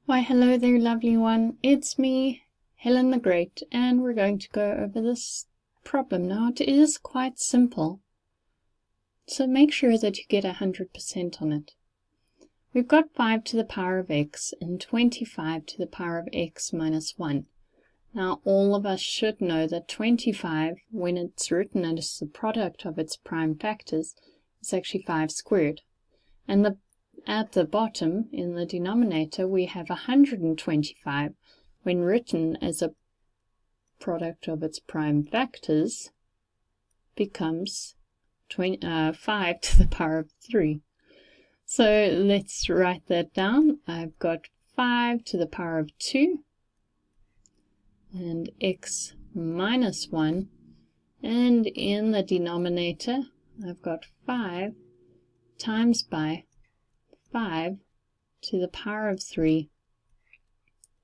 Why, hello there, lovely one. It's me, Helen the Great, and we're going to go over this problem. Now, it is quite simple, so make sure that you get 100% on it. We've got 5 to the power of x and 25 to the power of x minus 1. Now, all of us should know that 25, when it's written as the product of its prime factors, is actually 5 squared. And at the bottom, in the denominator, we have 125, when written as a product of its prime factors, becomes 5 to the power of 3. So let's write that down. I've got 5 to the power of 2, and x minus 1, and in the denominator, I've got 5 times by 5 to the power of 3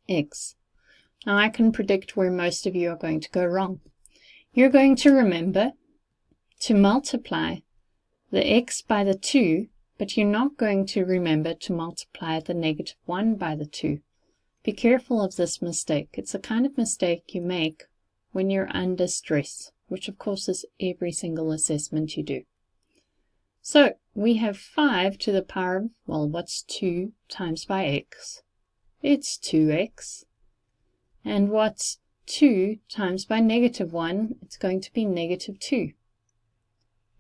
x. Now I can predict where most of you are going to go wrong. You're going to remember to multiply the x by the 2, but you're not going to remember to multiply the negative 1 by the 2. Be careful of this mistake. It's the kind of mistake you make when you're under stress, which of course is every single assessment you do. So we have 5 to the power of, well, what's 2 times by x? It's 2x. And what's 2 times by negative 1? It's going to be negative 2.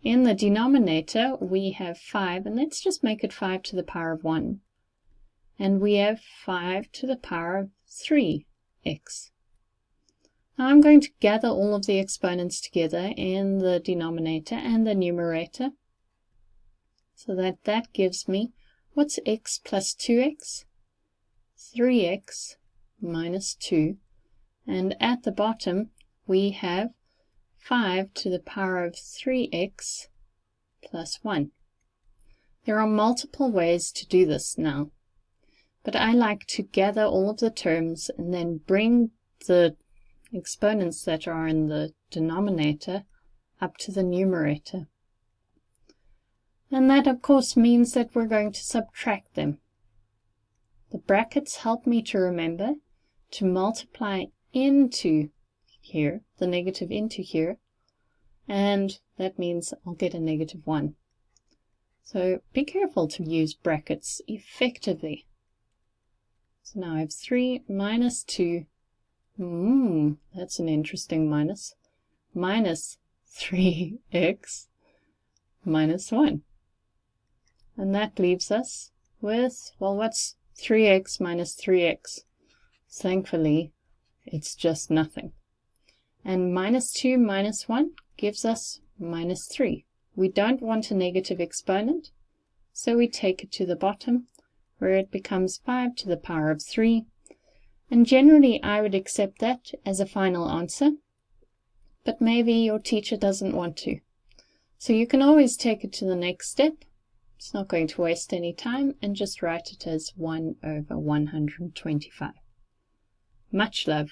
In the denominator, we have 5, and let's just make it 5 to the power of 1. And we have 5 to the power of 3x. Now I'm going to gather all of the exponents together in the denominator and the numerator, so that gives me, what's x plus 2x? 3x minus 2. And at the bottom, we have 5 to the power of 3x plus 1. There are multiple ways to do this now, but I like to gather all of the terms and then bring the exponents that are in the denominator up to the numerator. And that, of course, means that we're going to subtract them. The brackets help me to remember to multiply into here, the negative into here, and that means I'll get a negative 1. So be careful to use brackets effectively. So now I have 3 minus 2, that's an interesting minus, minus 3x minus 1. And that leaves us with, well, what's 3x minus 3x? Thankfully, it's just nothing. And minus 2 minus 1 gives us minus 3. We don't want a negative exponent, so we take it to the bottom, where it becomes 5 to the power of 3. And generally, I would accept that as a final answer, but maybe your teacher doesn't want to. So you can always take it to the next step. It's not going to waste any time, and just write it as 1 over 125. Much love.